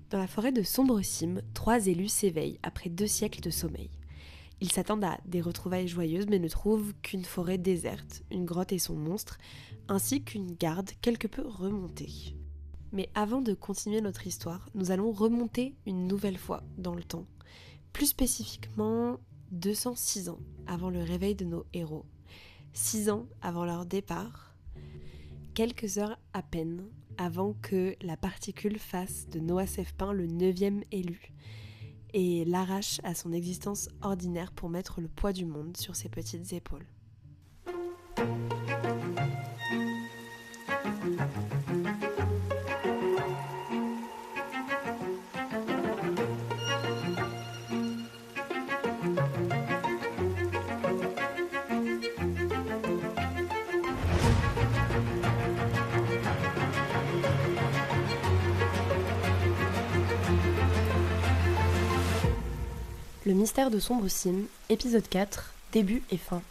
Dans la forêt de Sombre-Cime, 3 élus s'éveillent après 2 siècles de sommeil. Ils s'attendent à des retrouvailles joyeuses mais ne trouvent qu'une forêt déserte, une grotte et son monstre, ainsi qu'une garde quelque peu remontée. Mais avant de continuer notre histoire, nous allons remonter une nouvelle fois dans le temps. Plus spécifiquement, 206 ans avant le réveil de nos héros. 6 ans avant leur départ, quelques heures à peine avant que la particule fasse de Noah Sefpin le 9e élu et l'arrache à son existence ordinaire pour mettre le poids du monde sur ses petites épaules. Le mystère de Sombre-Cime, épisode 4, début et fin.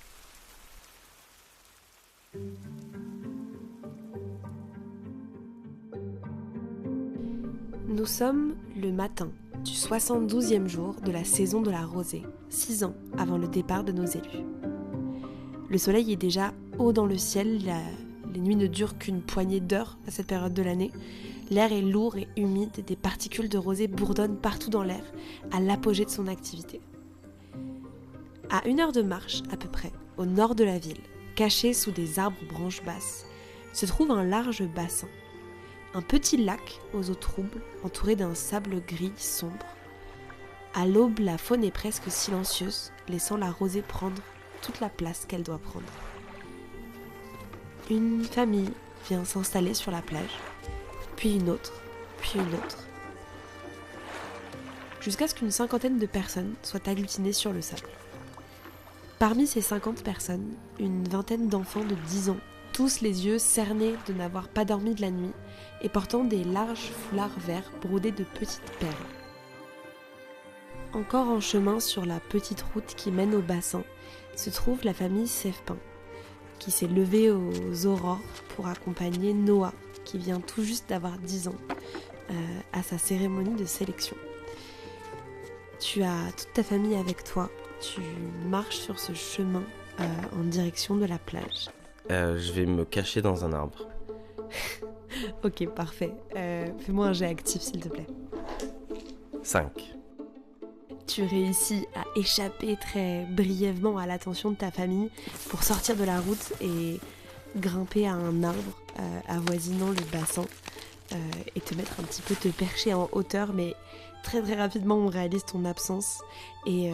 Nous sommes le matin du 72e jour de la saison de la rosée, 6 ans avant le départ de nos élus. Le soleil est déjà haut dans le ciel, les nuits ne durent qu'une poignée d'heures à cette période de l'année. L'air est lourd et humide, des particules de rosée bourdonnent partout dans l'air, à l'apogée de son activité. À 1 heure de marche, à peu près, au nord de la ville, caché sous des arbres aux branches basses, se trouve un large bassin. Un petit lac aux eaux troubles, entouré d'un sable gris sombre. À l'aube, la faune est presque silencieuse, laissant la rosée prendre toute la place qu'elle doit prendre. Une famille vient s'installer sur la plage, puis une autre, jusqu'à ce qu'une 50aine de personnes soient agglutinées sur le sable. Parmi ces 50 personnes, une 20aine d'enfants de 10 ans, tous les yeux cernés de n'avoir pas dormi de la nuit et portant des larges foulards verts brodés de petites perles. Encore en chemin sur la petite route qui mène au bassin, se trouve la famille Sefpin, qui s'est levée aux aurores pour accompagner Noah, qui vient tout juste d'avoir 10 ans, à sa cérémonie de sélection. Tu as toute ta famille avec toi, tu marches sur ce chemin en direction de la plage. Je vais me cacher dans un arbre. Ok, parfait. Fais-moi un jet actif, s'il te plaît. 5. Tu réussis à échapper très brièvement à l'attention de ta famille pour sortir de la route et grimper à un arbre avoisinant le bassin et te mettre un petit peu, te percher en hauteur, mais très très rapidement on réalise ton absence et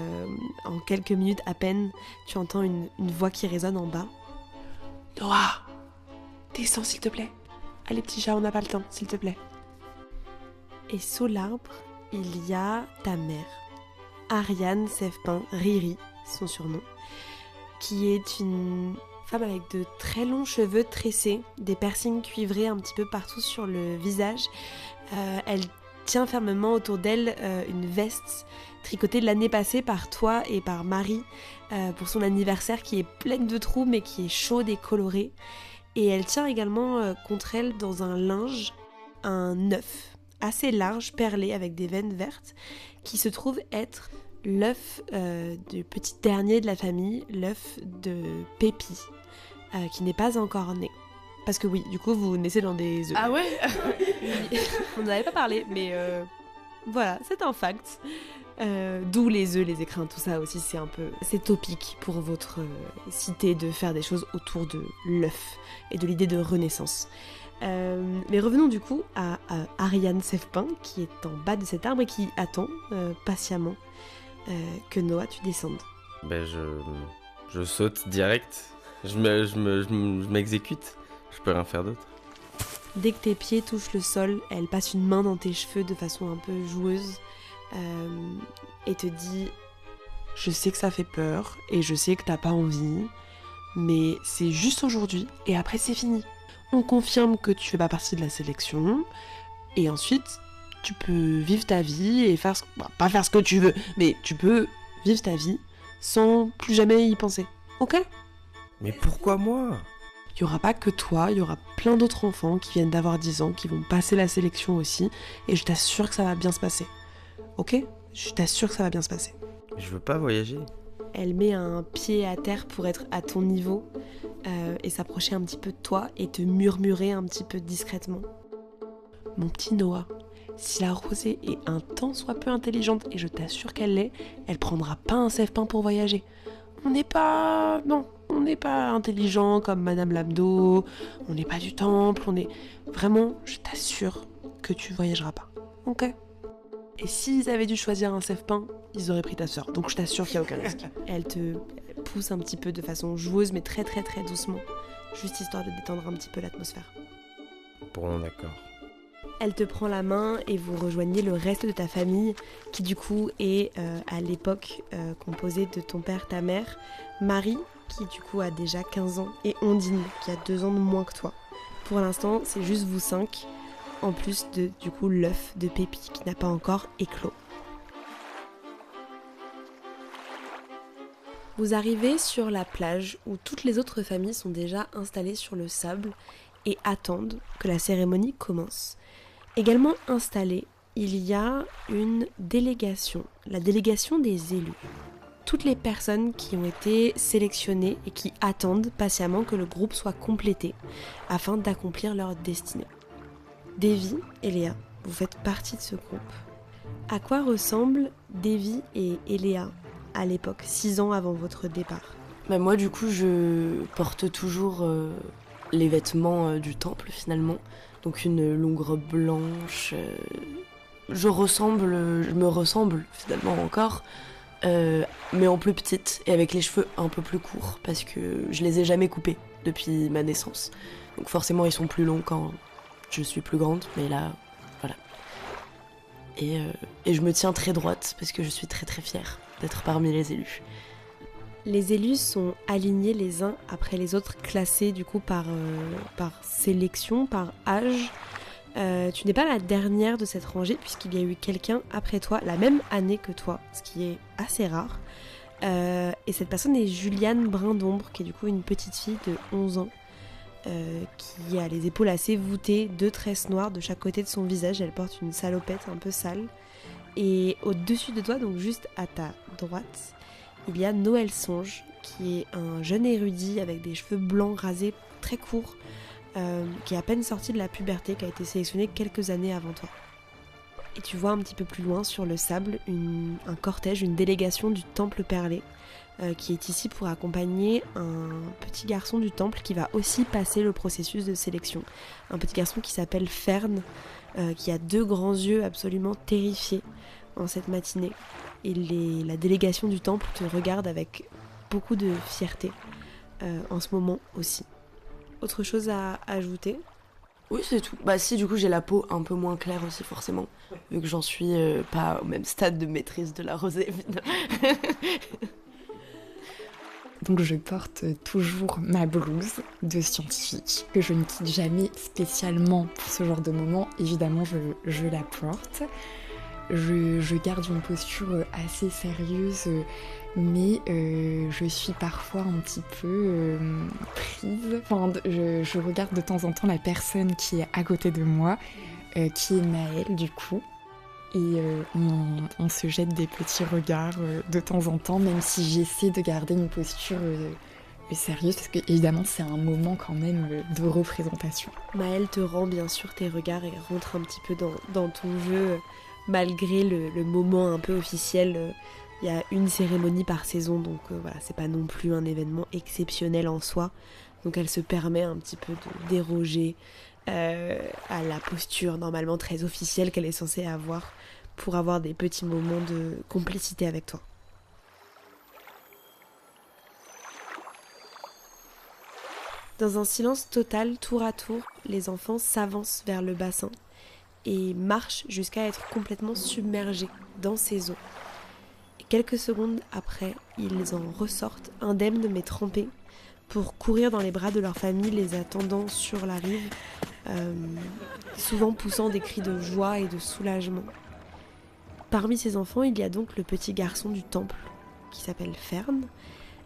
en quelques minutes à peine tu entends une voix qui résonne en bas. Noah, descends s'il te plaît. Allez petit chat, on n'a pas le temps, s'il te plaît. Et sous l'arbre, il y a ta mère, Ariane Sefpin, Riri, son surnom, qui est une femme avec de très longs cheveux tressés, des piercings cuivrés un petit peu partout sur le visage. Elle tient fermement autour d'elle une veste tricotée de l'année passée par toi et par Marie pour son anniversaire, qui est pleine de trous mais qui est chaude et colorée. Et elle tient également contre elle dans un linge un œuf assez large, perlé avec des veines vertes, qui se trouve être l'œuf du petit dernier de la famille, l'œuf de Pépi, qui n'est pas encore né. Parce que oui, du coup, vous naissez dans des œufs. Ah ouais. On n'en avait pas parlé, mais voilà, c'est un fact. D'où les œufs, les écrins, tout ça aussi, c'est topique pour votre cité de faire des choses autour de l'œuf et de l'idée de renaissance. Mais revenons du coup à Ariane Sefpin, qui est en bas de cet arbre et qui attend patiemment que Noah tu descendes. Je saute direct, je m'exécute, je peux rien faire d'autre. Dès que tes pieds touchent le sol, elle passe une main dans tes cheveux de façon un peu joueuse et te dit « Je sais que ça fait peur et je sais que t'as pas envie, mais c'est juste aujourd'hui et après c'est fini. On confirme que tu fais pas partie de la sélection et ensuite tu peux vivre ta vie et faire pas faire ce que tu veux, mais tu peux vivre ta vie sans plus jamais y penser. Ok ? Mais pourquoi moi ? Il n'y aura pas que toi, il y aura plein d'autres enfants qui viennent d'avoir 10 ans, qui vont passer la sélection aussi, et je t'assure que ça va bien se passer. Ok ? Je t'assure que ça va bien se passer. Je veux pas voyager. Elle met un pied à terre pour être à ton niveau et s'approcher un petit peu de toi et te murmurer un petit peu discrètement. Mon petit Noah, si la Rosée est un tant soit peu intelligente, et je t'assure qu'elle l'est, elle prendra pas un sève-pain pour voyager. On n'est pas intelligent comme Madame Labdo, on n'est pas du temple, on est... Vraiment, je t'assure que tu voyageras pas. Ok ? Et s'ils avaient dû choisir un sève-pain, ils auraient pris ta sœur. Donc je t'assure qu'il n'y a aucun risque. Elle te pousse un petit peu de façon joueuse, mais très très très doucement. Juste histoire de détendre un petit peu l'atmosphère. Bon, d'accord. Elle te prend la main et vous rejoignez le reste de ta famille, qui du coup est à l'époque composée de ton père, ta mère, Marie, qui du coup a déjà 15 ans, et Ondine, qui a 2 ans de moins que toi. Pour l'instant, c'est juste vous 5, en plus de du coup l'œuf de Pépi qui n'a pas encore éclos. Vous arrivez sur la plage où toutes les autres familles sont déjà installées sur le sable et attendent que la cérémonie commence. Également installée, il y a une délégation, la délégation des élus. Toutes les personnes qui ont été sélectionnées et qui attendent patiemment que le groupe soit complété afin d'accomplir leur destinée. Davy et Léa, vous faites partie de ce groupe. À quoi ressemblent Davy et Léa à l'époque, 6 ans avant votre départ ? Moi du coup je porte toujours les vêtements du temple finalement. Donc une longue robe blanche. Je me ressemble finalement encore, mais en plus petite et avec les cheveux un peu plus courts parce que je les ai jamais coupés depuis ma naissance. Donc forcément ils sont plus longs quand je suis plus grande, mais là, voilà. Et je me tiens très droite parce que je suis très très fière d'être parmi les élus. Les élus sont alignés les uns après les autres, classés du coup par sélection, par âge. Tu n'es pas la dernière de cette rangée puisqu'il y a eu quelqu'un après toi, la même année que toi, ce qui est assez rare. Et cette personne est Juliane Brind'Ombre, qui est du coup une petite fille de 11 ans, qui a les épaules assez voûtées, 2 tresses noires de chaque côté de son visage. Elle porte une salopette un peu sale. Et au-dessus de toi, donc juste à ta droite, il y a Noël Songe, qui est un jeune érudit avec des cheveux blancs rasés très courts, qui est à peine sorti de la puberté, qui a été sélectionné quelques années avant toi. Et tu vois un petit peu plus loin sur le sable un cortège, une délégation du Temple Perlé, qui est ici pour accompagner un petit garçon du temple qui va aussi passer le processus de sélection. Un petit garçon qui s'appelle Fern, qui a 2 grands yeux absolument terrifiés en cette matinée. Et la délégation du temple te regarde avec beaucoup de fierté en ce moment aussi. Autre chose à ajouter ? Oui, c'est tout. Si, du coup, j'ai la peau un peu moins claire aussi, forcément, vu que j'en suis pas au même stade de maîtrise de la rosée, évidemment. Donc je porte toujours ma blouse de scientifique, que je ne quitte jamais spécialement pour ce genre de moment. Évidemment, je la porte. Je garde une posture assez sérieuse, mais je suis parfois un petit peu prise. Enfin, je regarde de temps en temps la personne qui est à côté de moi, qui est Naël du coup. Et on se jette des petits regards de temps en temps, même si j'essaie de garder une posture sérieuse, parce que évidemment c'est un moment quand même de représentation. Maëlle te rend bien sûr tes regards et rentre un petit peu dans ton jeu, malgré le moment un peu officiel. Il y a une cérémonie par saison, donc voilà, c'est pas non plus un événement exceptionnel en soi. Donc elle se permet un petit peu de déroger à la posture normalement très officielle qu'elle est censée avoir pour avoir des petits moments de complicité avec toi. Dans un silence total, tour à tour, les enfants s'avancent vers le bassin et marchent jusqu'à être complètement submergés dans ces eaux. Et quelques secondes après, ils en ressortent indemnes mais trempés pour courir dans les bras de leur famille les attendant sur la rive, souvent poussant des cris de joie et de soulagement. Parmi ces enfants, il y a donc le petit garçon du temple qui s'appelle Fern.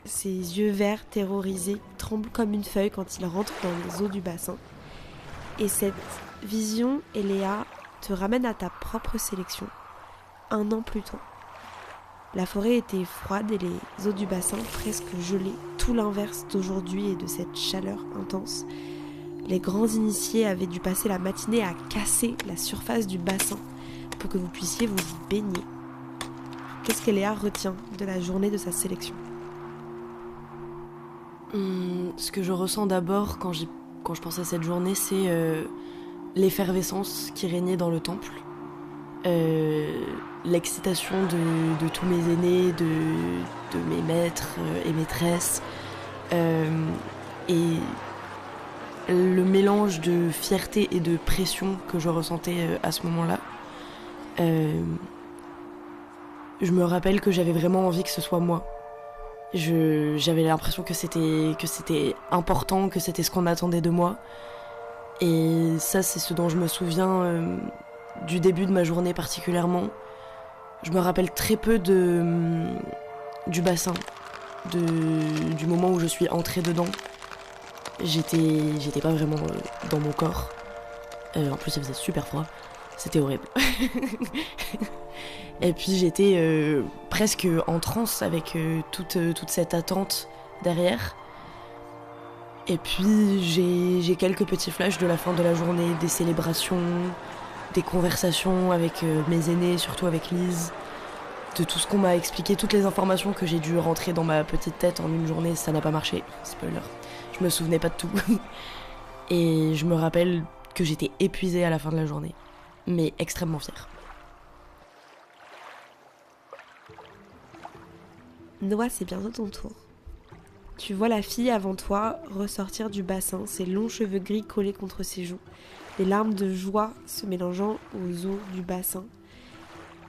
ses yeux verts terrorisés tremblent comme une feuille quand il rentre dans les eaux du bassin. Et cette vision, Eléa, te ramène à ta propre sélection, 1 an plus tôt. La forêt était froide et les eaux du bassin presque gelées, tout l'inverse d'aujourd'hui et de cette chaleur intense. Les grands initiés avaient dû passer la matinée à casser la surface du bassin pour que vous puissiez vous y baigner. Qu'est-ce qu'Eléa retient de la journée de sa sélection ? Ce que je ressens d'abord quand je pense à cette journée, c'est l'effervescence qui régnait dans le temple. L'excitation de tous mes aînés, de mes maîtres et maîtresses, et le mélange de fierté et de pression que je ressentais à ce moment-là. Je me rappelle que j'avais vraiment envie que ce soit moi. J'avais l'impression que c'était important, que c'était ce qu'on attendait de moi. Et ça, c'est ce dont je me souviens du début de ma journée particulièrement. Je me rappelle très peu du bassin, du moment où je suis entrée dedans. J'étais pas vraiment dans mon corps. En plus, il faisait super froid. C'était horrible. Et puis j'étais presque en transe avec toute cette attente derrière. Et puis j'ai quelques petits flashs de la fin de la journée, des célébrations, des conversations avec mes aînés, surtout avec Lise, de tout ce qu'on m'a expliqué, toutes les informations que j'ai dû rentrer dans ma petite tête en une journée. Ça n'a pas marché, spoiler. Je me souvenais pas de tout. Et je me rappelle que j'étais épuisée à la fin de la journée, mais extrêmement fière. Noah, c'est bientôt ton tour. Tu vois la fille avant toi ressortir du bassin, ses longs cheveux gris collés contre ses joues, les larmes de joie se mélangeant aux eaux du bassin.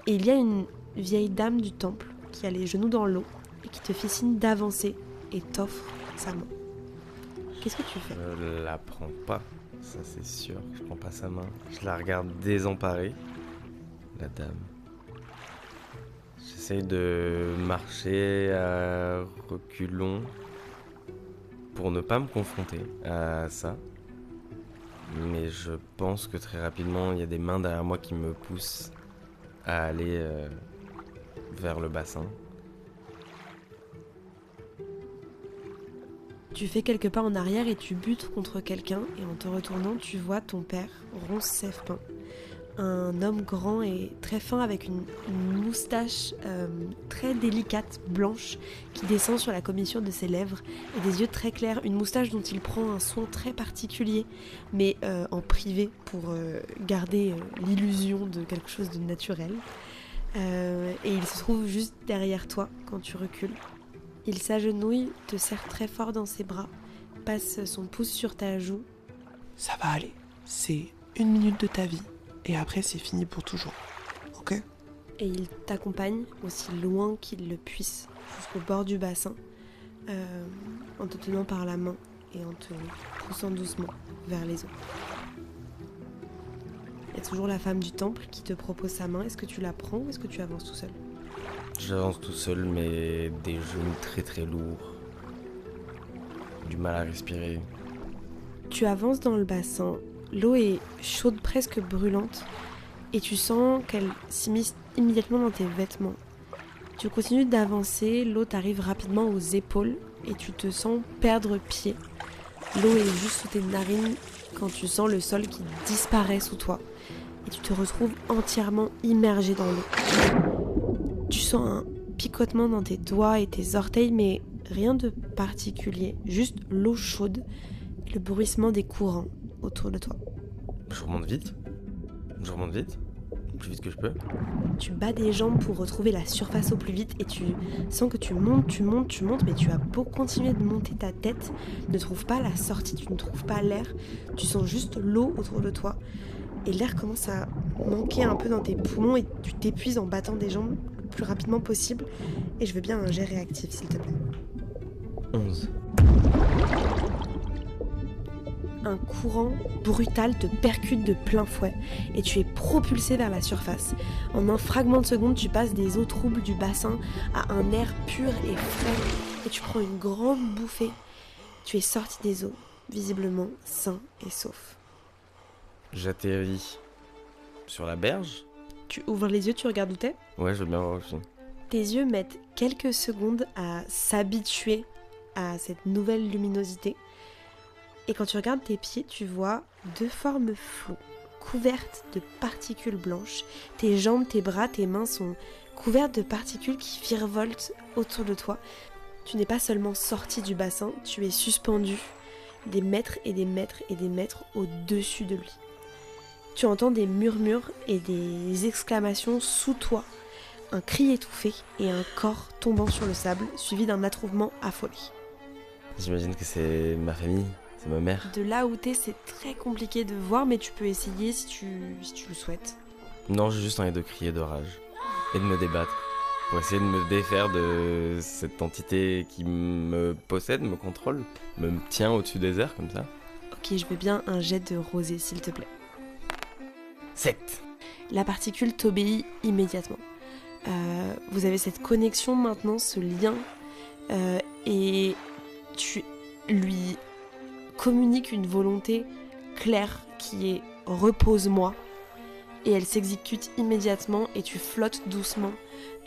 Et il y a une vieille dame du temple qui a les genoux dans l'eau et qui te fait signe d'avancer et t'offre sa main. Qu'est-ce que tu fais ? Je la prends pas, ça c'est sûr. Je prends pas sa main. Je la regarde désemparée, la dame. J'essaye de marcher à reculons pour ne pas me confronter à ça. Mais je pense que très rapidement, il y a des mains derrière moi qui me poussent à aller vers le bassin. Tu fais quelques pas en arrière et tu butes contre quelqu'un et en te retournant, tu vois ton père, Roncesvalles Pin. Un homme grand et très fin avec une moustache très délicate, blanche, qui descend sur la commissure de ses lèvres et des yeux très clairs. Une moustache dont il prend un soin très particulier, mais en privé pour garder l'illusion de quelque chose de naturel. Et il se trouve juste derrière toi quand tu recules. Il s'agenouille, te serre très fort dans ses bras, passe son pouce sur ta joue. Ça va aller, c'est 1 minute de ta vie. Et après, c'est fini pour toujours. Ok ? Et il t'accompagne aussi loin qu'il le puisse, jusqu'au bord du bassin, en te tenant par la main et en te poussant doucement vers les eaux. Il y a toujours la femme du temple qui te propose sa main. Est-ce que tu la prends ou est-ce que tu avances tout seul ? J'avance tout seul, mais des genoux très très lourds. Du mal à respirer. Tu avances dans le bassin. L'eau est chaude, presque brûlante, et tu sens qu'elle s'immisce immédiatement dans tes vêtements. Tu continues d'avancer, l'eau t'arrive rapidement aux épaules et tu te sens perdre pied. L'eau est juste sous tes narines quand tu sens le sol qui disparaît sous toi et tu te retrouves entièrement immergé dans l'eau. Tu sens un picotement dans tes doigts et tes orteils, mais rien de particulier, juste l'eau chaude et le bruissement des courants autour de toi. Je remonte vite, plus vite que je peux. Tu bats des jambes pour retrouver la surface au plus vite et tu sens que tu montes, mais tu as beau continuer de monter ta tête, tu ne trouves pas la sortie, tu ne trouves pas l'air, tu sens juste l'eau autour de toi et l'air commence à manquer un peu dans tes poumons et tu t'épuises en battant des jambes le plus rapidement possible et je veux bien un jet réactif s'il te plaît. 11. un courant brutal te percute de plein fouet et tu es propulsé vers la surface. En un fragment de seconde, tu passes des eaux troubles du bassin à un air pur et frais et tu prends une grande bouffée. Tu es sorti des eaux, visiblement sain et sauf. J'atterris sur la berge. Tu ouvres les yeux, tu regardes où t'es. Ouais, je veux bien voir aussi. Tes yeux mettent quelques secondes à s'habituer à cette nouvelle luminosité. Et quand tu regardes tes pieds, tu vois 2 formes floues, couvertes de particules blanches. Tes jambes, tes bras, tes mains sont couvertes de particules qui virevoltent autour de toi. Tu n'es pas seulement sorti du bassin, tu es suspendu des mètres et des mètres et des mètres au-dessus de lui. Tu entends des murmures et des exclamations sous toi, un cri étouffé et un corps tombant sur le sable, suivi d'un attroupement affolé. J'imagine que c'est ma famille, c'est ma mère. De là où t'es, c'est très compliqué de voir, mais tu peux essayer si tu le souhaites. Non, j'ai juste envie de crier de rage et de me débattre pour essayer de me défaire de cette entité qui me possède, me contrôle, me tient au-dessus des airs comme ça. Ok, je veux bien un jet de rosée, s'il te plaît. 7. La particule t'obéit immédiatement. Vous avez cette connexion maintenant, ce lien, et tu lui communiques une volonté claire qui est « repose-moi » et elle s'exécute immédiatement et tu flottes doucement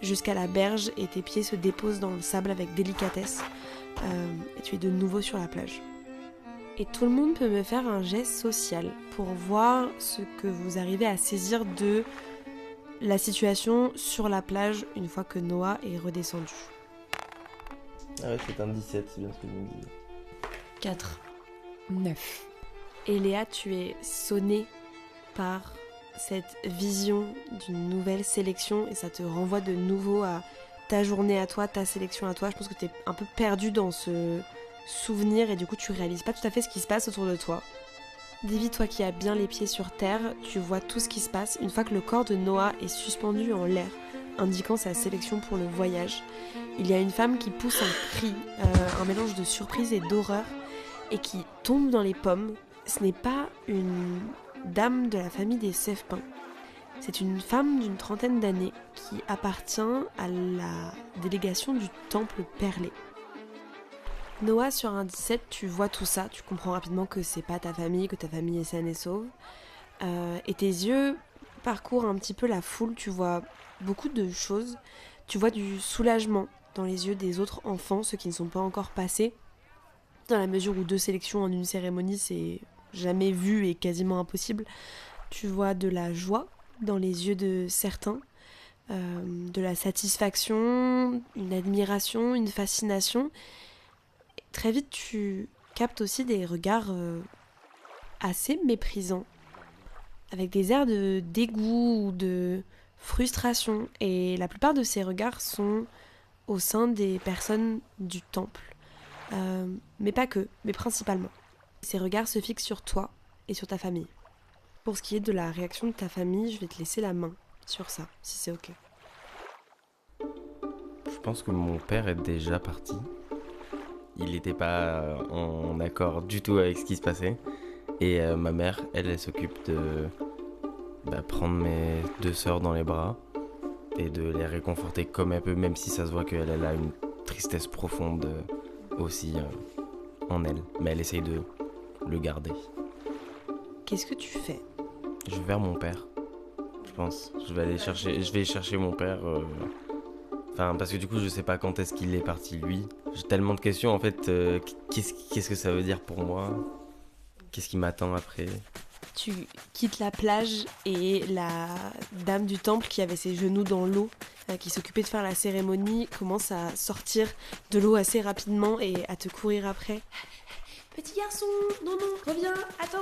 jusqu'à la berge et tes pieds se déposent dans le sable avec délicatesse et tu es de nouveau sur la plage. Et tout le monde peut me faire un jet social pour voir ce que vous arrivez à saisir de la situation sur la plage une fois que Noah est redescendu. Ah ouais, c'est un 17, c'est bien ce que je me disais. 4. 9. Et Léa, tu es sonnée par cette vision d'une nouvelle sélection et ça te renvoie de nouveau à ta journée à toi, ta sélection à toi. Je pense que tu es un peu perdu dans ce souvenir et du coup tu réalises pas tout à fait ce qui se passe autour de toi. Davy, toi qui as bien les pieds sur terre, tu vois tout ce qui se passe une fois que le corps de Noah est suspendu en l'air, indiquant sa sélection pour le voyage. Il y a une femme qui pousse un cri, un mélange de surprise et d'horreur, et qui tombe dans les pommes. Ce n'est pas une dame de la famille des Sèvepins. C'est une femme d'une trentaine d'années qui appartient à la délégation du temple perlé. Noah, sur un 17, tu vois tout ça, tu comprends rapidement que c'est pas ta famille, que ta famille est saine et sauve. Et tes yeux parcourent un petit peu la foule, tu vois beaucoup de choses. Tu vois du soulagement dans les yeux des autres enfants, ceux qui ne sont pas encore passés. Dans la mesure où 2 sélections en une cérémonie, c'est jamais vu et quasiment impossible. Tu vois de la joie dans les yeux de certains, de la satisfaction, une admiration, une fascination. Très vite, tu captes aussi des regards assez méprisants, avec des airs de dégoût ou de frustration. Et la plupart de ces regards sont au sein des personnes du temple. Mais pas que, mais principalement. Ces regards se fixent sur toi et sur ta famille. Pour ce qui est de la réaction de ta famille, je vais te laisser la main sur ça, si c'est ok. Je pense que mon père est déjà parti. Il n'était pas en accord du tout avec ce qui se passait. Et ma mère, elle s'occupe de prendre mes 2 sœurs dans les bras et de les réconforter comme elle peut, même si ça se voit qu'elle a une tristesse profonde aussi en elle. Mais elle essaye de le garder. Qu'est-ce que tu fais ? Je vais vers mon père, je pense. Je vais chercher mon père. Parce que du coup, je sais pas quand est-ce qu'il est parti, lui. J'ai tellement de questions, en fait. Qu'est-ce que ça veut dire pour moi ? Qu'est-ce qui m'attend après ? Tu quittes la plage et la dame du temple qui avait ses genoux dans l'eau, qui s'occupait de faire la cérémonie, commence à sortir de l'eau assez rapidement et à te courir après. Petit garçon, non, reviens, attends,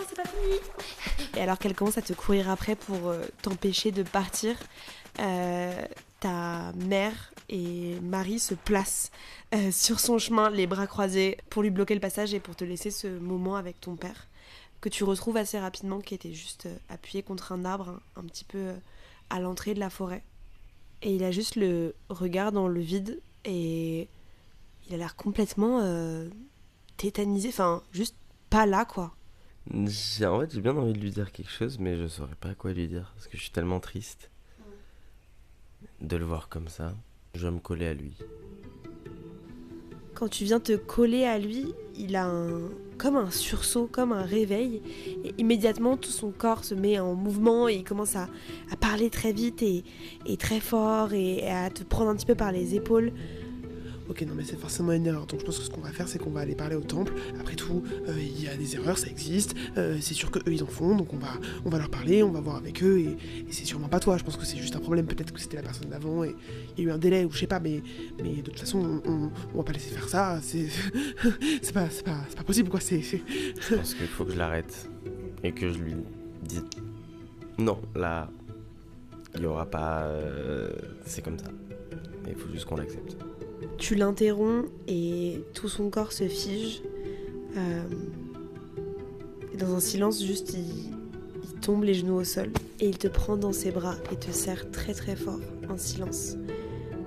c'est pas fini. Et alors qu'elle commence à te courir après pour t'empêcher de partir, ta mère et Marie se placent sur son chemin, les bras croisés, pour lui bloquer le passage et pour te laisser ce moment avec ton père, que tu retrouves assez rapidement, qui était juste appuyé contre un arbre, un petit peu à l'entrée de la forêt. Et il a juste le regard dans le vide et il a l'air complètement tétanisé, juste pas là, quoi. En fait, j'ai bien envie de lui dire quelque chose, mais je saurais pas quoi lui dire, parce que je suis tellement triste de le voir comme ça. Je vais me coller à lui. Quand tu viens te coller à lui, il a comme un sursaut, comme un réveil. Et immédiatement, tout son corps se met en mouvement et il commence à parler très vite et très fort et à te prendre un petit peu par les épaules. Ok, non mais c'est forcément une erreur, donc je pense que ce qu'on va faire, c'est qu'on va aller parler au temple. Après tout, il y a des erreurs, ça existe, c'est sûr qu'eux ils en font, donc on va leur parler, on va voir avec eux, et c'est sûrement pas toi, je pense que c'est juste un problème, peut-être que c'était la personne d'avant, et il y a eu un délai, ou je sais pas, mais de toute façon, on va pas laisser faire ça, c'est c'est pas possible, quoi, Je pense qu'il faut que je l'arrête, et que je lui dise, non, là, il y aura pas, c'est comme ça, il faut juste qu'on l'accepte. Tu l'interromps et tout son corps se fige. Et dans un silence, juste, il tombe les genoux au sol et il te prend dans ses bras et te serre très très fort en silence.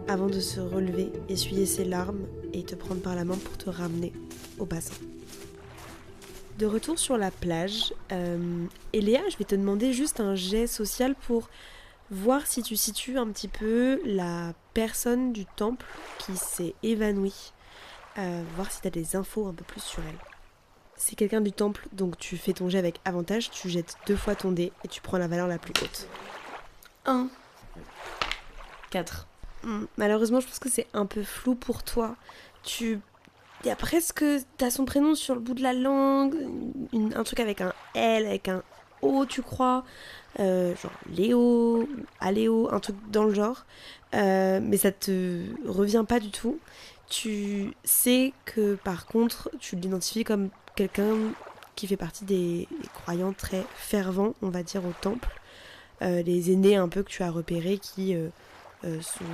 Avant de se relever, essuyer ses larmes et te prendre par la main pour te ramener au bassin. De retour sur la plage, Eléa, je vais te demander juste un jet social pour voir si tu situes un petit peu la personne du temple qui s'est évanouie. Voir si tu as des infos un peu plus sur elle. C'est quelqu'un du temple, donc tu fais ton jet avec avantage, tu jettes 2 fois ton dé et tu prends la valeur la plus haute. 1. 4. Malheureusement, je pense que c'est un peu flou pour toi. T'as presque... T'as son prénom sur le bout de la langue, un truc avec un L, avec un O, tu crois, genre Léo, Aléo, un truc dans le genre, mais ça te revient pas du tout. Tu sais que par contre, tu l'identifies comme quelqu'un qui fait partie des croyants très fervents, on va dire, au temple, les aînés un peu que tu as repérés qui sont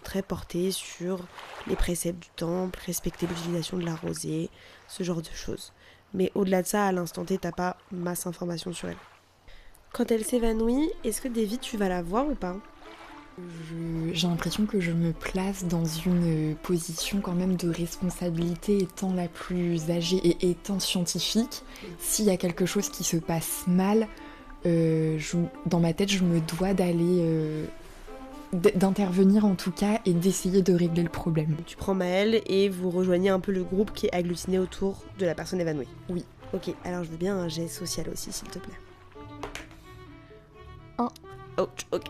très portés sur les préceptes du temple, respecter l'utilisation de la rosée, ce genre de choses. Mais au-delà de ça, à l'instant T, t'as pas masse d'informations sur elle. Quand elle s'évanouit, est-ce que Davy, tu vas la voir ou pas ? J'ai l'impression que je me place dans une position quand même de responsabilité étant la plus âgée et étant scientifique. S'il y a quelque chose qui se passe mal, dans ma tête, je me dois d'aller... d'intervenir en tout cas et d'essayer de régler le problème. Tu prends Maëlle et vous rejoignez un peu le groupe qui est agglutiné autour de la personne évanouie. Oui. Ok, alors je veux bien un jet social aussi, s'il te plaît. 1. Ouch, ok.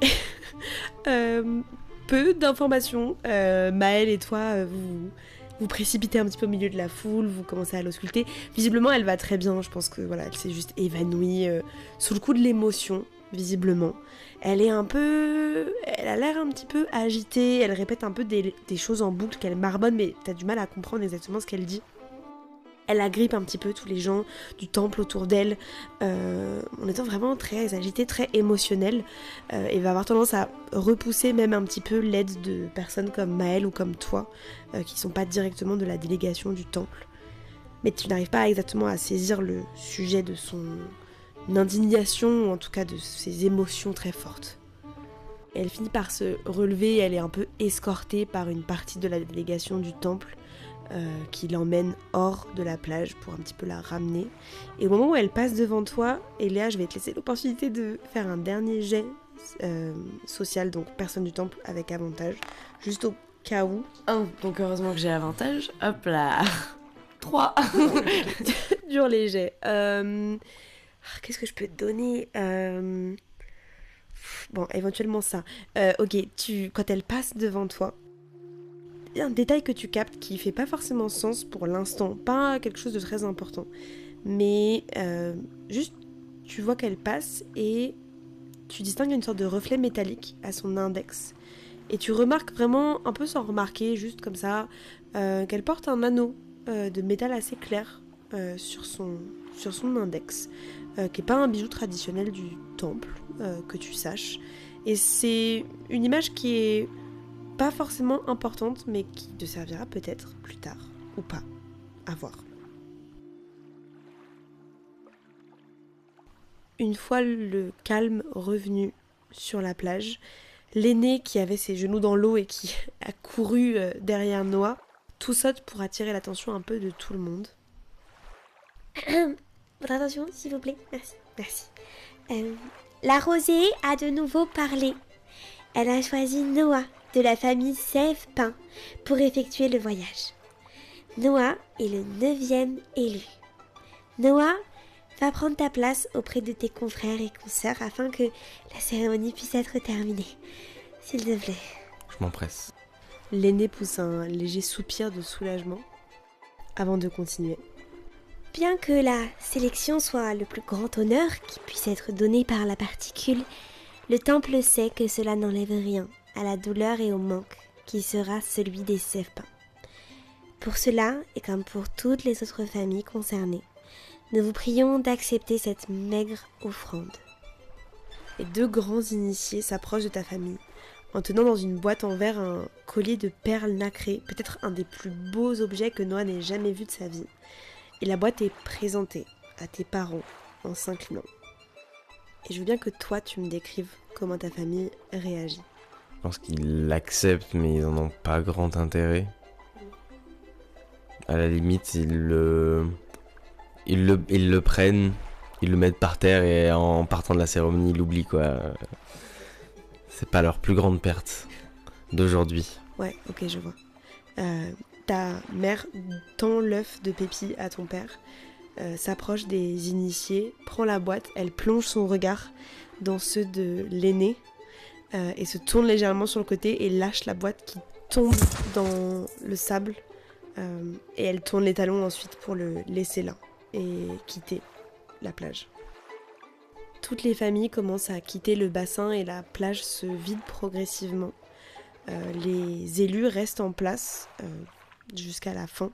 Peu d'informations. Maëlle et toi, vous précipitez un petit peu au milieu de la foule, vous commencez à l'ausculter. Visiblement, elle va très bien. Je pense que voilà, elle s'est juste évanouie sous le coup de l'émotion, visiblement. Elle a l'air un petit peu agitée. Elle répète un peu des choses en boucle qu'elle marmonne, mais t'as du mal à comprendre exactement ce qu'elle dit. Elle agrippe un petit peu tous les gens du temple autour d'elle, en étant vraiment très agitée, très émotionnelle, et va avoir tendance à repousser même un petit peu l'aide de personnes comme Maëlle ou comme toi, qui sont pas directement de la délégation du temple. Mais tu n'arrives pas exactement à saisir le sujet de son indignation, ou en tout cas de ses émotions très fortes. Elle finit par se relever, elle est un peu escortée par une partie de la délégation du temple, qui l'emmène hors de la plage pour un petit peu la ramener. Et au moment où elle passe devant toi, Eléa, je vais te laisser l'opportunité de faire un dernier jet social, donc personne du temple avec avantage, juste au cas où. 1. Donc heureusement que j'ai l'avantage. Hop là. 3. Dur les jets. Qu'est-ce que je peux te donner Bon, éventuellement ça. Ok, quand elle passe devant toi, un détail que tu captes qui fait pas forcément sens pour l'instant, pas quelque chose de très important, mais juste tu vois qu'elle passe et tu distingues une sorte de reflet métallique à son index et tu remarques vraiment, un peu sans remarquer, juste comme ça, qu'elle porte un anneau de métal assez clair sur son index, qui est pas un bijou traditionnel du temple, que tu saches, et c'est une image qui est pas forcément importante, mais qui te servira peut-être plus tard, ou pas, à voir. Une fois le calme revenu sur la plage, l'aîné qui avait ses genoux dans l'eau et qui a couru derrière Noah, tout saute pour attirer l'attention un peu de tout le monde. Votre attention, s'il vous plaît. Merci. Merci. La rosée a de nouveau parlé. Elle a choisi Noah de la famille Sève-Pin pour effectuer le voyage. Noah est le 9e élu. Noah va prendre ta place auprès de tes confrères et consoeurs afin que la cérémonie puisse être terminée. S'il te plaît. Je m'empresse. L'aîné pousse un léger soupir de soulagement avant de continuer. Bien que la sélection soit le plus grand honneur qui puisse être donné par la particule, le temple sait que cela n'enlève rien à la douleur et au manque qui sera celui des Sève-Pin. Pour cela, et comme pour toutes les autres familles concernées, nous vous prions d'accepter cette maigre offrande. Les 2 grands initiés s'approchent de ta famille en tenant dans une boîte en verre un collier de perles nacrées, peut-être un des plus beaux objets que Noah n'ait jamais vu de sa vie. Et la boîte est présentée à tes parents en s'inclinant. Et je veux bien que toi tu me décrives comment ta famille réagit. Je pense qu'ils l'acceptent, mais ils n'en ont pas grand intérêt. À la limite, ils le prennent, ils le mettent par terre et en partant de la cérémonie, ils l'oublient, quoi. C'est pas leur plus grande perte d'aujourd'hui. Ouais, ok, je vois. Ta mère tend l'œuf de Pépi à ton père, s'approche des initiés, prend la boîte, elle plonge son regard dans ceux de l'aîné et se tourne légèrement sur le côté et lâche la boîte qui tombe dans le sable. Et elle tourne les talons ensuite pour le laisser là et quitter la plage. Toutes les familles commencent à quitter le bassin et la plage se vide progressivement. Les élus restent en place jusqu'à la fin.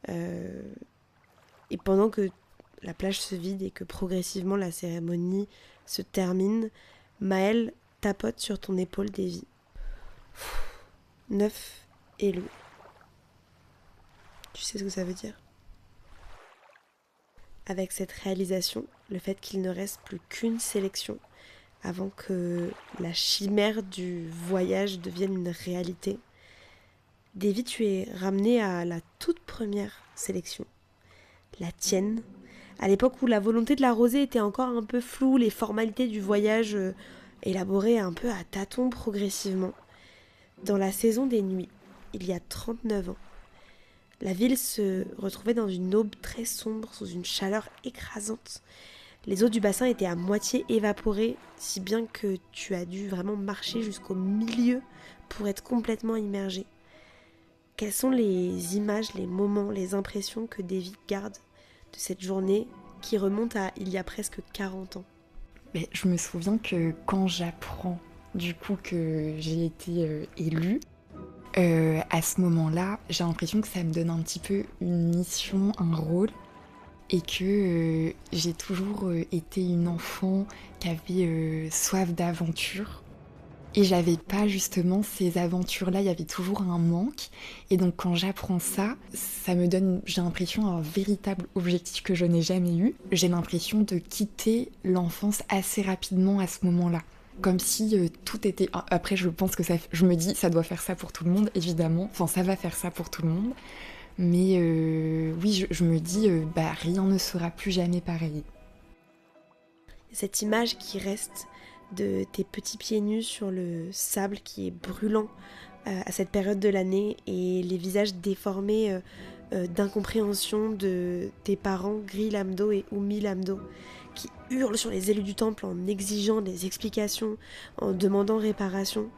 Et pendant que la plage se vide et que progressivement la cérémonie se termine, Maëlle tapote sur ton épaule Davy. 9 élus. Tu sais ce que ça veut dire? Avec cette réalisation, le fait qu'il ne reste plus qu'une sélection avant que la chimère du voyage devienne une réalité, Davy, tu es ramené à la toute première sélection, la tienne, à l'époque où la volonté de la rosée était encore un peu floue, les formalités du voyage élaborées un peu à tâtons progressivement. Dans la saison des nuits, il y a 39 ans, la ville se retrouvait dans une aube très sombre, sous une chaleur écrasante. Les eaux du bassin étaient à moitié évaporées, si bien que tu as dû vraiment marcher jusqu'au milieu pour être complètement immergé. Quelles sont les images, les moments, les impressions que Davy garde de cette journée qui remonte à il y a presque 40 ans? Mais je me souviens que quand j'apprends du coup que j'ai été élue, à ce moment-là, j'ai l'impression que ça me donne un petit peu une mission, un rôle, et que j'ai toujours été une enfant qui avait soif d'aventure. Et j'avais pas justement ces aventures-là, il y avait toujours un manque. Et donc quand j'apprends ça, ça me donne, j'ai l'impression, un véritable objectif que je n'ai jamais eu. J'ai l'impression de quitter l'enfance assez rapidement à ce moment-là. Comme si tout était... Après, je pense que je me dis, ça doit faire ça pour tout le monde, évidemment. Enfin, ça va faire ça pour tout le monde. Mais oui, je me dis, rien ne sera plus jamais pareil. Cette image qui reste de tes petits pieds nus sur le sable qui est brûlant à cette période de l'année et les visages déformés d'incompréhension de tes parents Gris Lamdo et Oumi Lamdo qui hurlent sur les élus du temple en exigeant des explications, en demandant réparation.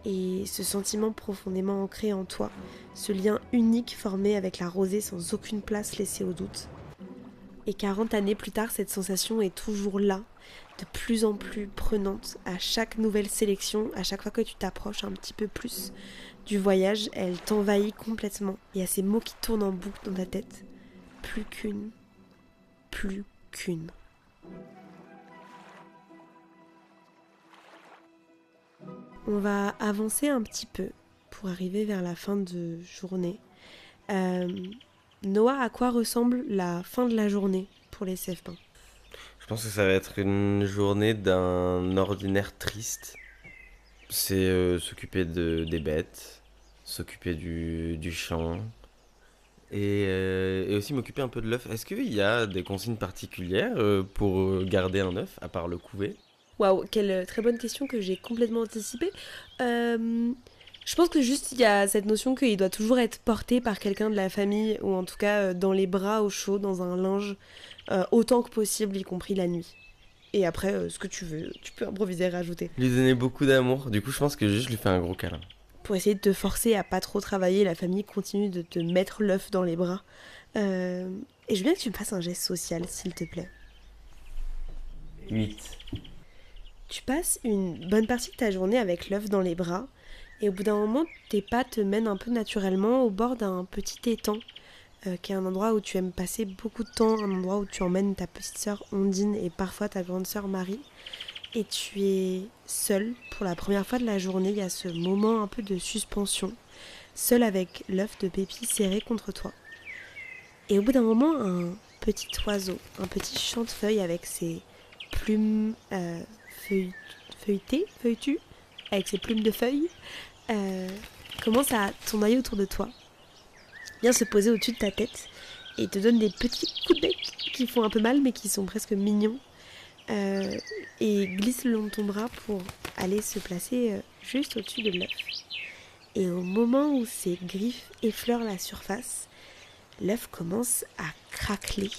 Et ce sentiment profondément ancré en toi, ce lien unique formé avec la rosée sans aucune place laissée au doute. Et 40 années plus tard, cette sensation est toujours là, de plus en plus prenante. À chaque nouvelle sélection, à chaque fois que tu t'approches un petit peu plus du voyage, elle t'envahit complètement. Il y a ces mots qui tournent en boucle dans ta tête. Plus qu'une. Plus qu'une. On va avancer un petit peu pour arriver vers la fin de journée. Noah, à quoi ressemble la fin de la journée pour les Sève-Pin? Je pense que ça va être une journée d'un ordinaire triste. C'est s'occuper des bêtes, s'occuper du champ et aussi m'occuper un peu de l'œuf. Est-ce qu'il y a des consignes particulières pour garder un œuf, à part le couver? Waouh, quelle très bonne question que j'ai complètement anticipée. Je pense que juste il y a cette notion qu'il doit toujours être porté par quelqu'un de la famille, ou en tout cas dans les bras au chaud, dans un linge, autant que possible, y compris la nuit. Et après, ce que tu veux, tu peux improviser, rajouter. Lui donner beaucoup d'amour. Du coup, je pense que juste je lui fais un gros câlin. Pour essayer de te forcer à pas trop travailler, la famille continue de te mettre l'œuf dans les bras. Et je veux bien que tu me fasses un geste social, s'il te plaît. 8. Tu passes une bonne partie de ta journée avec l'œuf dans les bras, et au bout d'un moment, tes pas te mènent un peu naturellement au bord d'un petit étang, qui est un endroit où tu aimes passer beaucoup de temps, un endroit où tu emmènes ta petite sœur Ondine et parfois ta grande sœur Marie. Et tu es seule pour la première fois de la journée, il y a ce moment un peu de suspension, seule avec l'œuf de Pépi serré contre toi. Et au bout d'un moment, un petit oiseau, un petit chantefeuille avec ses plumes feuilletues, avec ses plumes de feuilles, commence à tournoyer autour de toi, vient se poser au-dessus de ta tête et te donne des petits coups de bec qui font un peu mal mais qui sont presque mignons. Et glisse le long de ton bras pour aller se placer juste au-dessus de l'œuf. Et au moment où ses griffes effleurent la surface, l'œuf commence à craqueler.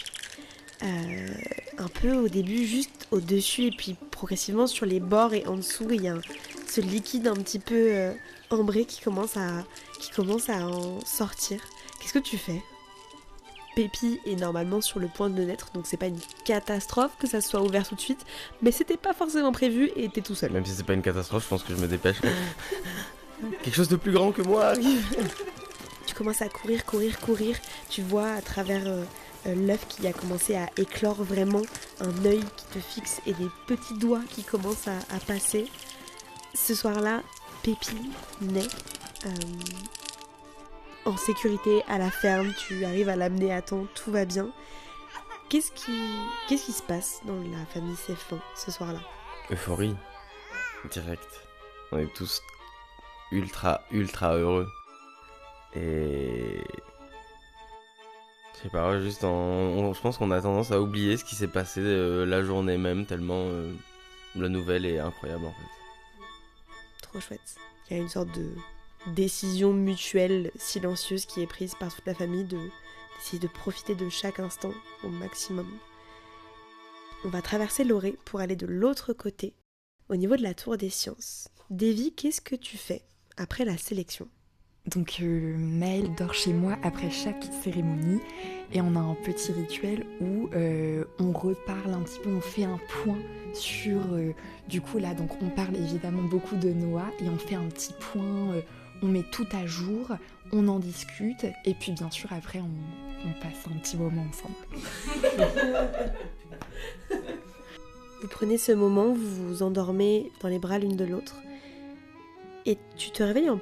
Un peu au début, juste au-dessus, et puis progressivement sur les bords et en dessous, il y a ce liquide un petit peu ambré qui commence à en sortir. Qu'est-ce que tu fais ? Pépi est normalement sur le point de naître, donc c'est pas une catastrophe que ça soit ouvert tout de suite, mais c'était pas forcément prévu et t'es tout seul. Même si c'est pas une catastrophe, je pense que je me dépêche. Quelque chose de plus grand que moi arrive. Tu commences à courir, tu vois à travers l'œuf qui a commencé à éclore vraiment, un œil qui te fixe et des petits doigts qui commencent à passer. Ce soir-là, Pépi naît en sécurité à la ferme, tu arrives à l'amener à temps, tout va bien. Qu'est-ce qui se passe dans la famille Seffin ce soir-là ? Euphorie. Direct. On est tous ultra heureux. Et... je sais pas, juste je pense qu'on a tendance à oublier ce qui s'est passé la journée même, tellement la nouvelle est incroyable en fait. Trop chouette. Il y a une sorte de décision mutuelle silencieuse qui est prise par toute la famille d'essayer de profiter de chaque instant au maximum. On va traverser l'Orée pour aller de l'autre côté, au niveau de la Tour des Sciences. Davy, qu'est-ce que tu fais après la sélection ? Donc Maëlle dort chez moi après chaque cérémonie et on a un petit rituel où on reparle un petit peu, on fait un point sur... du coup là, donc on parle évidemment beaucoup de Noah et on fait un petit point, on met tout à jour, on en discute et puis bien sûr après on passe un petit moment ensemble. Vous prenez ce moment, vous vous endormez dans les bras l'une de l'autre et tu te réveilles en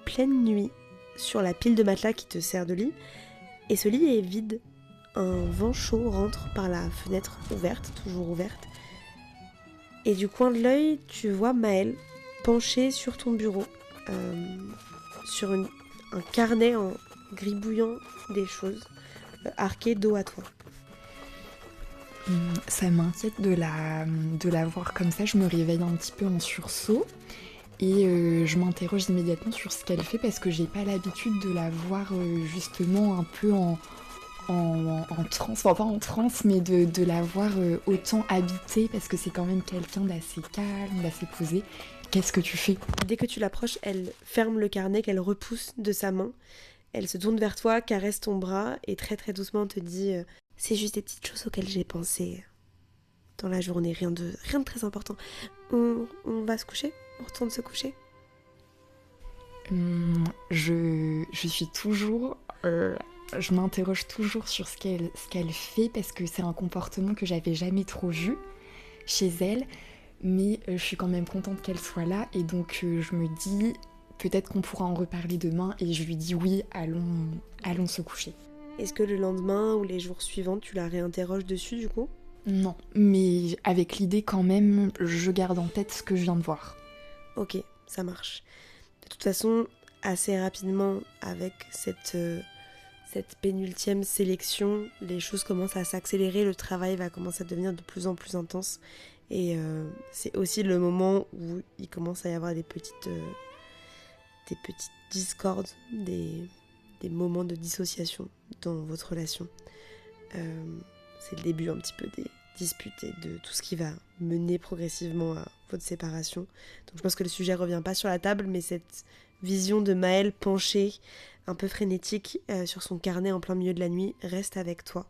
pleine nuit sur la pile de matelas qui te sert de lit et ce lit est vide. Un vent chaud rentre par la fenêtre ouverte, toujours ouverte, et du coin de l'œil tu vois Maëlle penchée sur ton bureau sur un carnet en gribouillant des choses, arqué dos à toi. Ça m'inquiète de la voir comme ça, je me réveille un petit peu en sursaut. Et je m'interroge immédiatement sur ce qu'elle fait parce que j'ai pas l'habitude de la voir justement un peu en transe, enfin pas en transe, mais de la voir autant habitée parce que c'est quand même quelqu'un d'assez calme, d'assez posé. Qu'est-ce que tu fais ? Dès que tu l'approches, elle ferme le carnet qu'elle repousse de sa main. Elle se tourne vers toi, caresse ton bras et très très doucement te dit c'est juste des petites choses auxquelles j'ai pensé dans la journée, rien de très important. On va se coucher ? On retourne se coucher ? Je suis toujours... je m'interroge toujours sur ce qu'elle fait parce que c'est un comportement que j'avais jamais trop vu chez elle, mais je suis quand même contente qu'elle soit là et donc je me dis peut-être qu'on pourra en reparler demain et je lui dis oui, allons se coucher. Est-ce que le lendemain ou les jours suivants tu la réinterroges dessus du coup ? Non, mais avec l'idée quand même, je garde en tête ce que je viens de voir. Ok, ça marche. De toute façon, assez rapidement, avec cette cette pénultième sélection, les choses commencent à s'accélérer, le travail va commencer à devenir de plus en plus intense. Et c'est aussi le moment où il commence à y avoir des petites discordes, des moments de dissociation dans votre relation. C'est le début un petit peu des disputes et de tout ce qui va mener progressivement à votre séparation. Donc je pense que le sujet revient pas sur la table, mais cette vision de Maëlle penchée, un peu frénétique, sur son carnet en plein milieu de la nuit, reste avec toi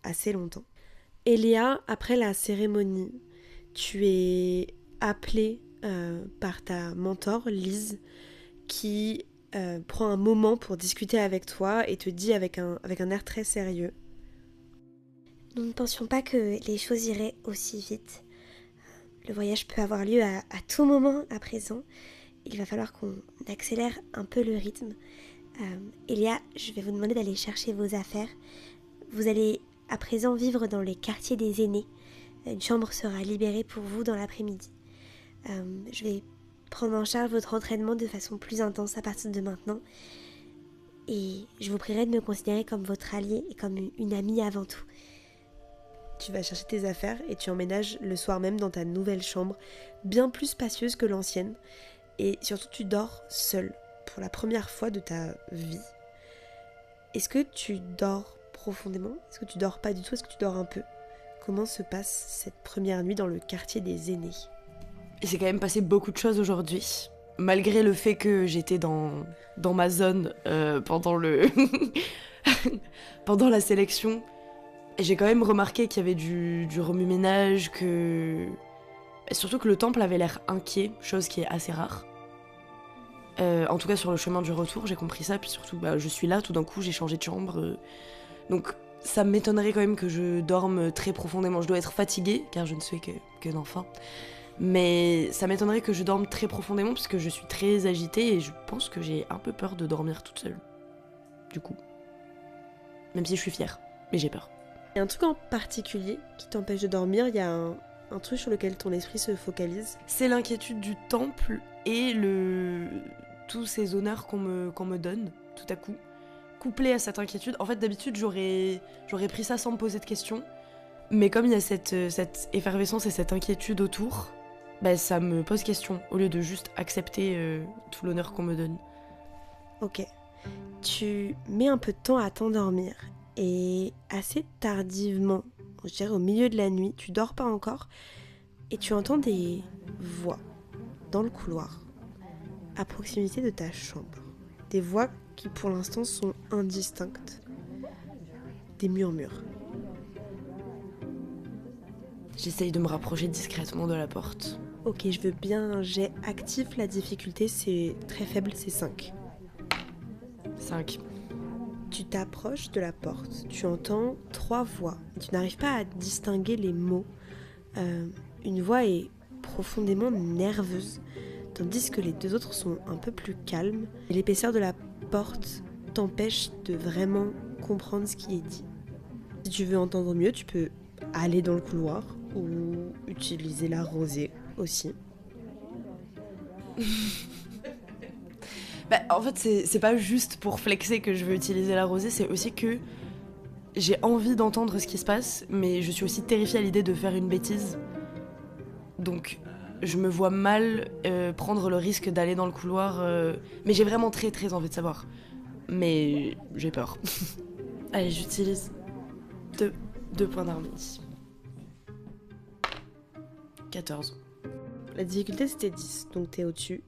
assez longtemps. Eléa, après la cérémonie, tu es appelée par ta mentor, Lise, qui prend un moment pour discuter avec toi et te dit avec un air très sérieux: Nous ne pensions pas que les choses iraient aussi vite. Le voyage peut avoir lieu à tout moment à présent. Il va falloir qu'on accélère un peu le rythme. Eléa, je vais vous demander d'aller chercher vos affaires. Vous allez à présent vivre dans les quartiers des aînés. Une chambre sera libérée pour vous dans l'après-midi. Je vais prendre en charge votre entraînement de façon plus intense à partir de maintenant. Et je vous prierai de me considérer comme votre allié et comme une amie avant tout. Tu vas chercher tes affaires et tu emménages le soir même dans ta nouvelle chambre, bien plus spacieuse que l'ancienne. Et surtout, tu dors seule, pour la première fois de ta vie. Est-ce que tu dors profondément? Est-ce que tu dors pas du tout? Est-ce que tu dors un peu? Comment se passe cette première nuit dans le quartier des aînés? Il s'est quand même passé beaucoup de choses aujourd'hui. Malgré le fait que j'étais dans ma zone pendant pendant la sélection, j'ai quand même remarqué qu'il y avait du remue-ménage, et surtout que le temple avait l'air inquiet, chose qui est assez rare. En tout cas sur le chemin du retour, j'ai compris ça, puis surtout je suis là, tout d'un coup j'ai changé de chambre. Donc ça m'étonnerait quand même que je dorme très profondément. Je dois être fatiguée, car je ne suis que d'enfant. Mais ça m'étonnerait que je dorme très profondément, parce que je suis très agitée et je pense que j'ai un peu peur de dormir toute seule. Du coup. Même si je suis fière, mais j'ai peur. Il y a un truc en particulier qui t'empêche de dormir, il y a un truc sur lequel ton esprit se focalise. C'est l'inquiétude du temple et tous ces honneurs qu'on me donne, tout à coup. Couplé à cette inquiétude, en fait d'habitude j'aurais pris ça sans me poser de questions, mais comme il y a cette effervescence et cette inquiétude autour, ça me pose question, au lieu de juste accepter tout l'honneur qu'on me donne. Ok. Tu mets un peu de temps à t'endormir, et assez tardivement, je dirais au milieu de la nuit, tu dors pas encore, et tu entends des voix dans le couloir, à proximité de ta chambre. Des voix qui pour l'instant sont indistinctes. Des murmures. J'essaye de me rapprocher discrètement de la porte. Ok, je veux bien un jet actif, la difficulté c'est très faible, c'est 5. 5. Tu t'approches de la porte, tu entends 3 voix, tu n'arrives pas à distinguer les mots. Une voix est profondément nerveuse, tandis que les 2 autres sont un peu plus calmes. Et l'épaisseur de la porte t'empêche de vraiment comprendre ce qui est dit. Si tu veux entendre mieux, tu peux aller dans le couloir ou utiliser la rosée aussi. En fait, c'est pas juste pour flexer que je veux utiliser la rosée, c'est aussi que j'ai envie d'entendre ce qui se passe, mais je suis aussi terrifiée à l'idée de faire une bêtise. Donc, je me vois mal prendre le risque d'aller dans le couloir, mais j'ai vraiment très très envie de savoir. Mais j'ai peur. Allez, j'utilise 2 points d'harmonie. 14. La difficulté c'était 10, donc t'es au-dessus.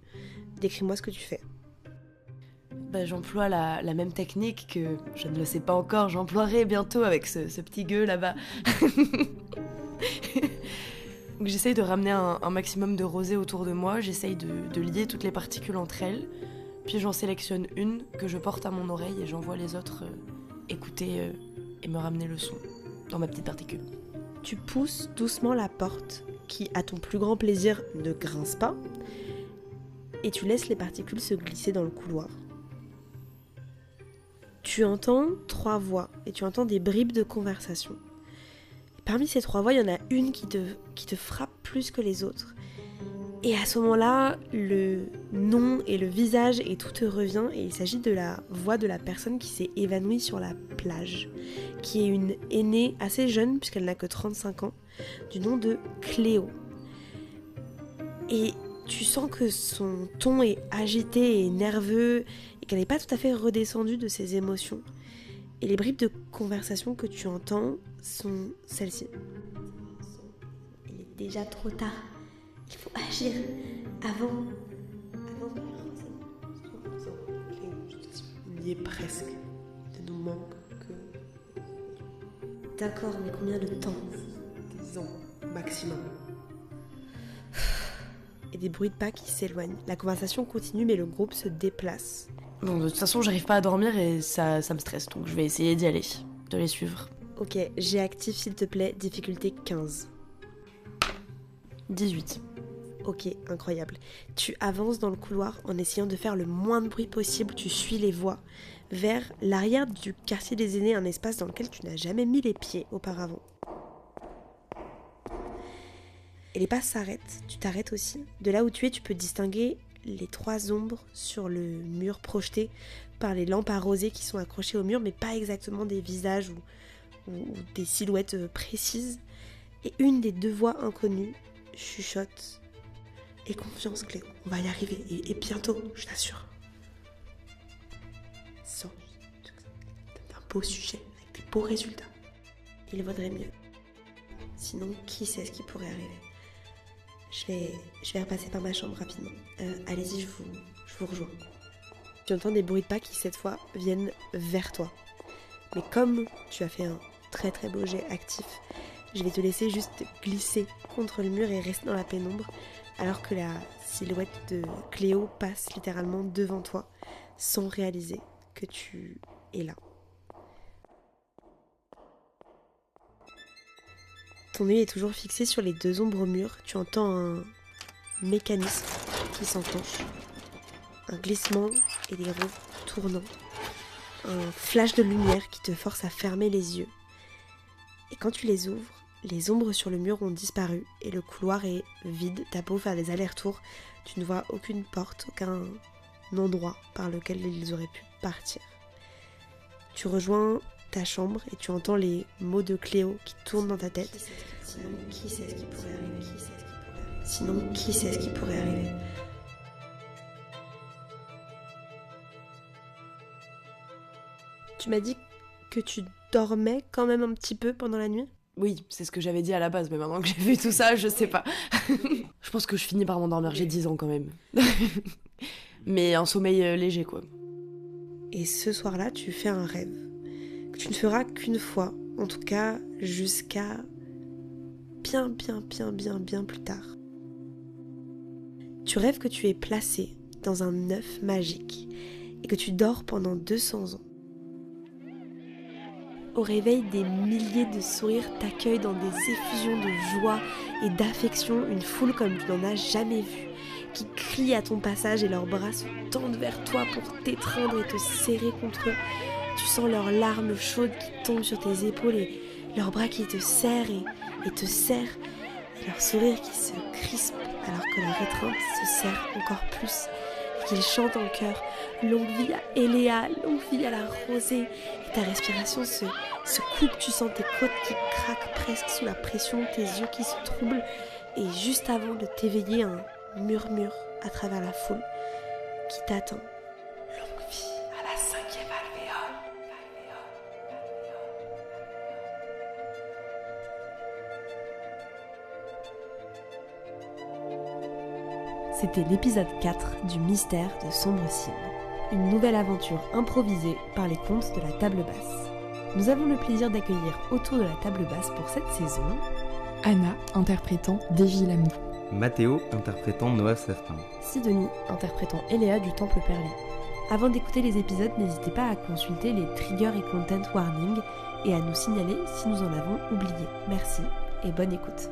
Décris-moi ce que tu fais. J'emploie la même technique que, je ne le sais pas encore, j'emploierai bientôt avec ce petit gueux là-bas. Donc j'essaye de ramener un maximum de rosée autour de moi, j'essaye de lier toutes les particules entre elles, puis j'en sélectionne une que je porte à mon oreille et j'envoie les autres écouter et me ramener le son dans ma petite particule. Tu pousses doucement la porte, qui, à ton plus grand plaisir, ne grince pas, et tu laisses les particules se glisser dans le couloir. Tu entends 3 voix, et tu entends des bribes de conversation. Et parmi ces 3 voix, il y en a une qui te frappe plus que les autres. Et à ce moment-là, le nom et le visage et tout te revient et il s'agit de la voix de la personne qui s'est évanouie sur la plage, qui est une aînée assez jeune puisqu'elle n'a que 35 ans, du nom de Cléo. Et tu sens que son ton est agité et nerveux et qu'elle n'est pas tout à fait redescendue de ses émotions. Et les bribes de conversation que tu entends sont celles-ci. Il est déjà trop tard. Il faut agir avant. On y est presque. Il ne nous manque que D'accord, mais combien de temps? 10 ans maximum. Et des bruits de pas qui s'éloignent. La conversation continue mais le groupe se déplace. Bon, de toute façon, j'arrive pas à dormir et ça me stresse, donc je vais essayer d'y aller, de les suivre. Ok, j'ai actif s'il te plaît, difficulté 15. 18. Ok, incroyable. Tu avances dans le couloir en essayant de faire le moins de bruit possible, tu suis les voix vers l'arrière du quartier des aînés, un espace dans lequel tu n'as jamais mis les pieds auparavant. Et les pas s'arrêtent, tu t'arrêtes aussi. De là où tu es, tu peux distinguer les 3 ombres sur le mur projetés par les lampes arrosées qui sont accrochées au mur, mais pas exactement des visages ou des silhouettes précises. Et une des 2 voix inconnues chuchote: aie confiance Cléo, on va y arriver, et bientôt, je t'assure. C'est un beau sujet, avec des beaux résultats. Il vaudrait mieux. Sinon, qui sait ce qui pourrait arriver? Je vais repasser par ma chambre rapidement. Allez-y, je vous rejoins. Tu entends des bruits de pas qui, cette fois, viennent vers toi. Mais comme tu as fait un très très beau jet actif, je vais te laisser juste glisser contre le mur et rester dans la pénombre, alors que la silhouette de Cléo passe littéralement devant toi, sans réaliser que tu es là. Ton œil est toujours fixé sur les 2 ombres au mur. Tu entends un mécanisme qui s'enclenche, un glissement et des roues tournant, un flash de lumière qui te force à fermer les yeux. Et quand tu les ouvres, les ombres sur le mur ont disparu et le couloir est vide. T'as beau faire des allers-retours, tu ne vois aucune porte, aucun endroit par lequel ils auraient pu partir. Tu rejoins ta chambre et tu entends les mots de Cléo qui tournent dans ta tête. Sinon, qui sait ce qui pourrait arriver? Sinon, qui sait ce qui pourrait arriver? Tu m'as dit que tu dormais quand même un petit peu pendant la nuit? Oui, c'est ce que j'avais dit à la base, mais maintenant que j'ai vu tout ça, je sais pas. Je pense que je finis par m'endormir, j'ai 10 ans quand même. Mais un sommeil léger, quoi. Et ce soir-là, tu fais un rêve que tu ne feras qu'une fois, en tout cas jusqu'à bien plus tard. Tu rêves que tu es placé dans un œuf magique et que tu dors pendant 200 ans. Au réveil, des milliers de sourires t'accueillent dans des effusions de joie et d'affection, une foule comme tu n'en as jamais vue, qui crie à ton passage et leurs bras se tendent vers toi pour t'étreindre et te serrer contre eux. Tu sens leurs larmes chaudes qui tombent sur tes épaules et leurs bras qui te serrent et te serrent, et leur sourire qui se crispe alors que leur étreinte se serre encore plus, et qu'ils chantent en chœur « Longue vie à Eléa, longue vie à la rosée ». Et ta respiration se coupe, tu sens tes côtes qui craquent presque sous la pression, tes yeux qui se troublent, et juste avant de t'éveiller, un murmure à travers la foule qui t'attend. Longue vie à la 5e alvéole. C'était l'épisode 4 du Mystère de Sombre Cime, une nouvelle aventure improvisée par les contes de la table basse. Nous avons le plaisir d'accueillir autour de la table basse pour cette saison Anna interprétant Davy Lamou, Mathéo interprétant Noah Safin. Sidonie interprétant Eléa du Temple Perlé. Avant d'écouter les épisodes, n'hésitez pas à consulter les triggers et content warnings et à nous signaler si nous en avons oublié. Merci et bonne écoute.